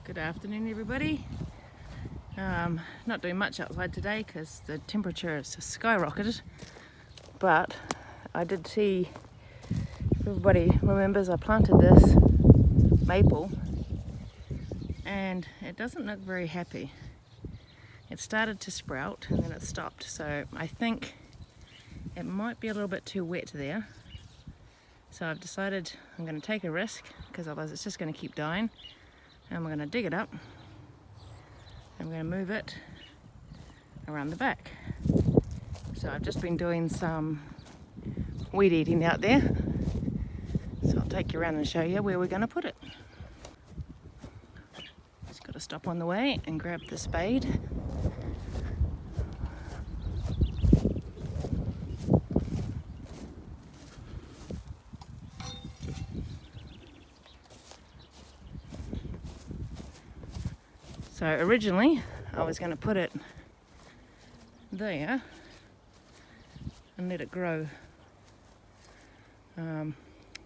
Good afternoon, everybody. Not doing much outside today because the temperature has skyrocketed, but I did see, if everybody remembers, I planted this maple and it doesn't look very happy. It started to sprout and then it stopped, so I think it might be a little bit too wet there. So I've decided I'm going to take a risk because otherwise it's just going to keep dying. And we're going to dig it up and we're going to move it around the back. So I've just been doing some weed eating out there. So I'll take you around and show you where we're going to put it. Just got to stop on the way and grab the spade. So originally I was going to put it there and let it grow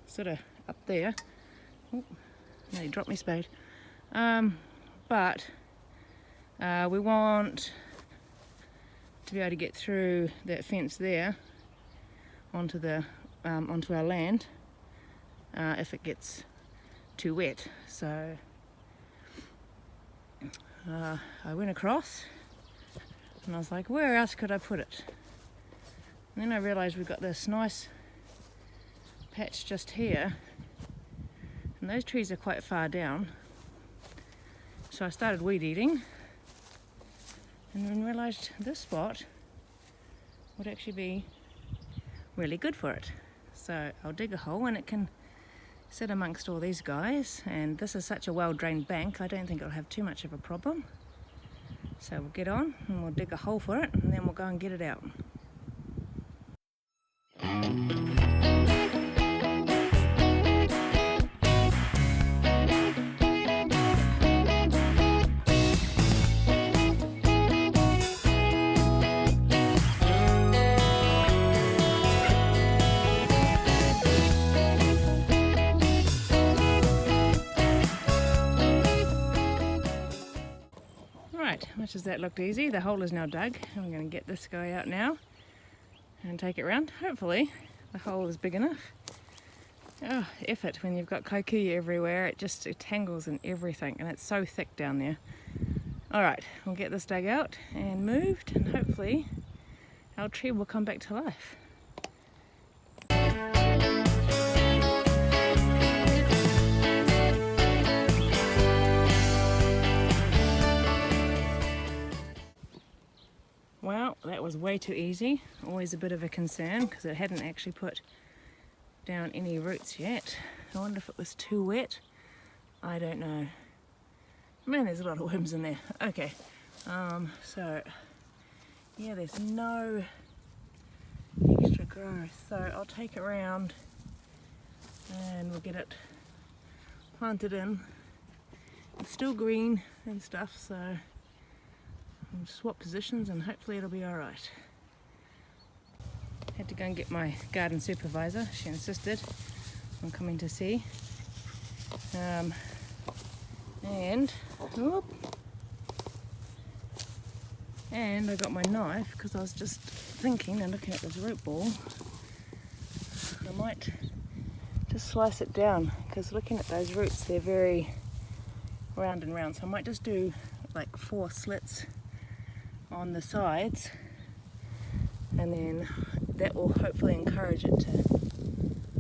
sort of up there. Oh, nearly dropped my spade. But we want to be able to get through that fence there onto our land if it gets too wet. So I went across and I was like, where else could I put it? And then I realised we've got this nice patch just here and those trees are quite far down. So I started weed eating and then realised this spot would actually be really good for it. So I'll dig a hole and it can sit amongst all these guys, and this is such a well-drained bank, I don't think it'll have too much of a problem. So we'll get on and we'll dig a hole for it and then we'll go and get it out. Right, much as that looked easy, the hole is now dug. I'm going to get this guy out now and take it round. Hopefully the hole is big enough. Oh, effort when you've got kikuyu everywhere, it tangles in everything and it's so thick down there. Alright, we'll get this dug out and moved and hopefully our tree will come back to life. Well, that was way too easy. Always a bit of a concern because it hadn't actually put down any roots yet. I wonder if it was too wet. I don't know. Man, there's a lot of worms in there. Okay, so yeah, there's no extra growth. So I'll take it around and we'll get it planted in. It's still green and stuff, so I'll swap positions and hopefully it'll be alright. Had to go and get my garden supervisor. She insisted on coming to see. And I got my knife because I was just thinking and looking at this root ball. I might just slice it down because looking at those roots, they're very round and round. So I might just do like 4 slits on the sides, and then that will hopefully encourage it to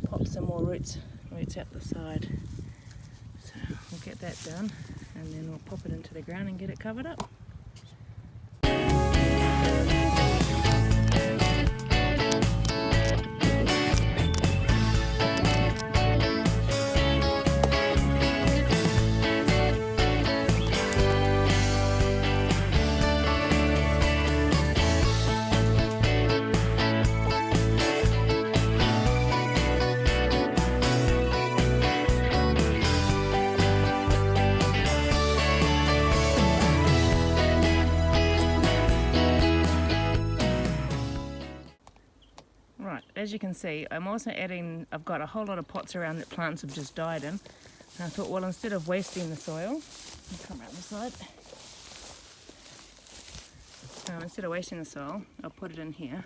pop some more roots out the side. So we'll get that done and then we'll pop it into the ground and get it covered up. As you can see, I'm also adding, I've got a whole lot of pots around that plants have just died in. And I thought, well, instead of wasting the soil, Come around the side. Instead of wasting the soil, I'll put it in here,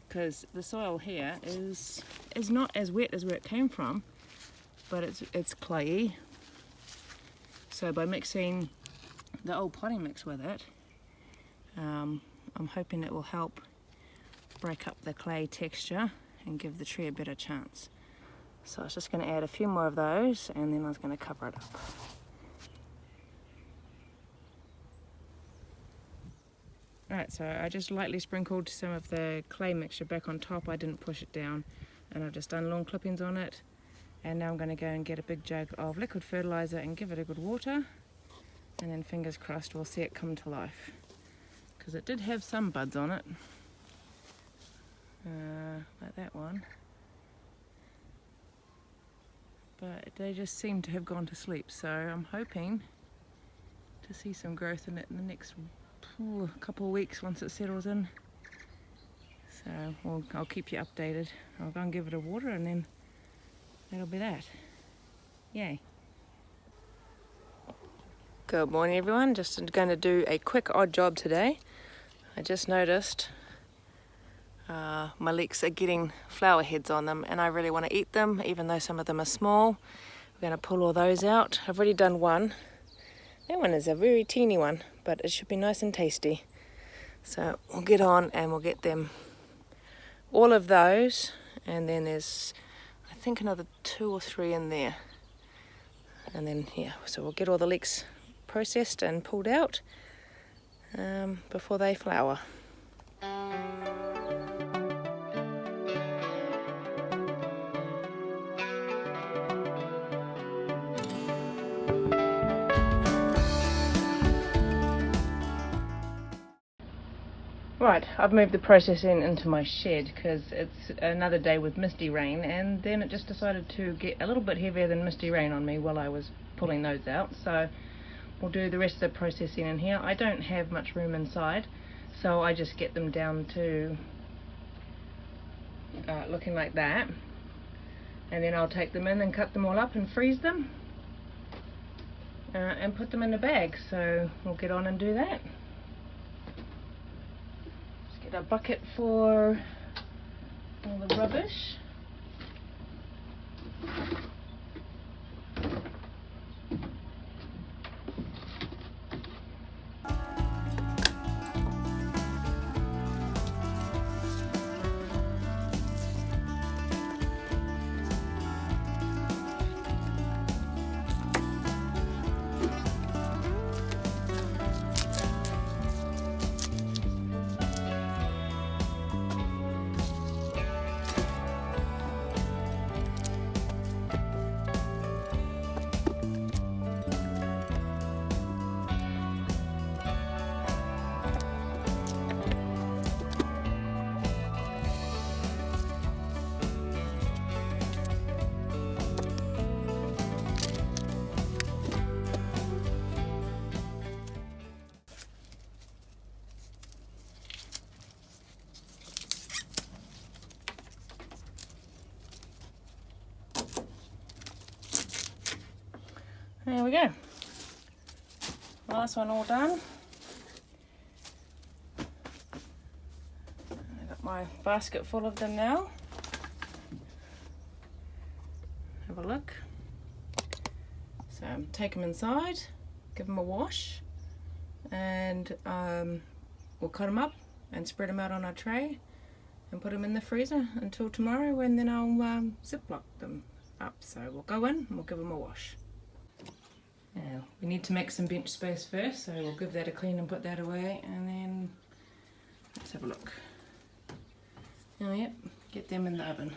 because the soil here is not as wet as where it came from, but it's clayey. So by mixing the old potting mix with it, I'm hoping it will help break up the clay texture and give the tree a better chance. So I was just going to add a few more of those, and then I was going to cover it up. Right, so I just lightly sprinkled some of the clay mixture back on top. I didn't push it down, and I've just done lawn clippings on it. And now I'm going to go and get a big jug of liquid fertilizer and give it a good water, and then fingers crossed we'll see it come to life, because it did have some buds on it, like that one, but they just seem to have gone to sleep. So I'm hoping to see some growth in it in the next couple of weeks once it settles in. So I'll keep you updated. I'll go and give it a water, and then that'll be that. Yay. Good morning everyone, just going to do a quick odd job today. I just noticed my leeks are getting flower heads on them, and I really want to eat them, even though some of them are small. We're going to pull all those out. I've already done one. That one is a very teeny one, but it should be nice and tasty. So we'll get on and we'll get them, all of those, and then there's I think another 2 or 3 in there. And then yeah, so we'll get all the leeks processed and pulled out before they flower. Right, I've moved the processing into my shed because it's another day with misty rain, and then it just decided to get a little bit heavier than misty rain on me while I was pulling those out. So we'll do the rest of the processing in here. I don't have much room inside, so I just get them down to looking like that, and then I'll take them in and cut them all up and freeze them and put them in a bag. So we'll get on and do that. A bucket for all the rubbish. There we go. Last one all done. I've got my basket full of them now. Have a look. So take them inside, give them a wash, and we'll cut them up and spread them out on our tray and put them in the freezer until tomorrow, and then I'll ziplock them up. So we'll go in and we'll give them a wash. Now, we need to make some bench space first, so we'll give that a clean and put that away, and then let's have a look. Oh yep, get them in the oven.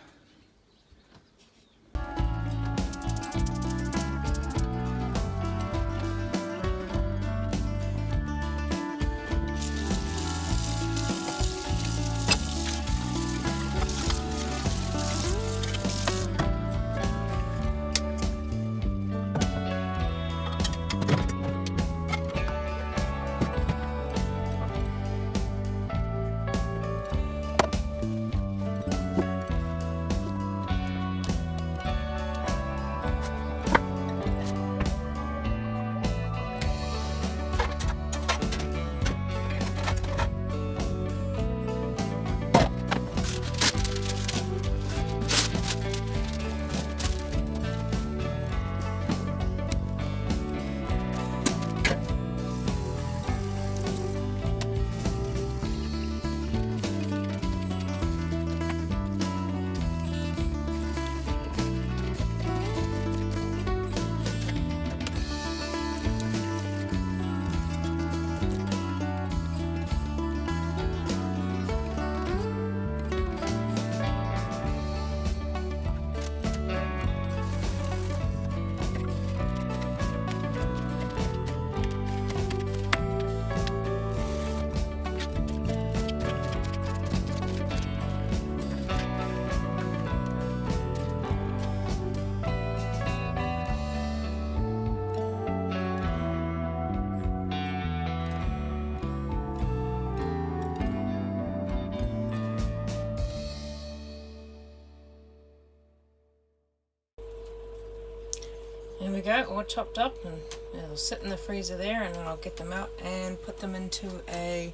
we go, all chopped up, and they'll sit in the freezer there, and then I'll get them out and put them into a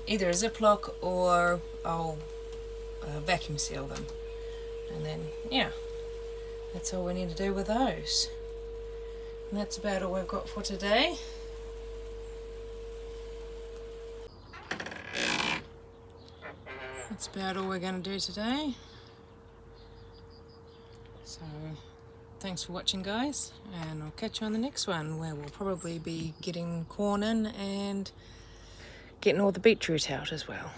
either a Ziploc, or I'll vacuum seal them. And then, yeah, that's all we need to do with those. And that's about all we've got for today. That's about all we're going to do today. So, thanks for watching, guys, and I'll catch you on the next one, where we'll probably be getting corn in and getting all the beetroot out as well.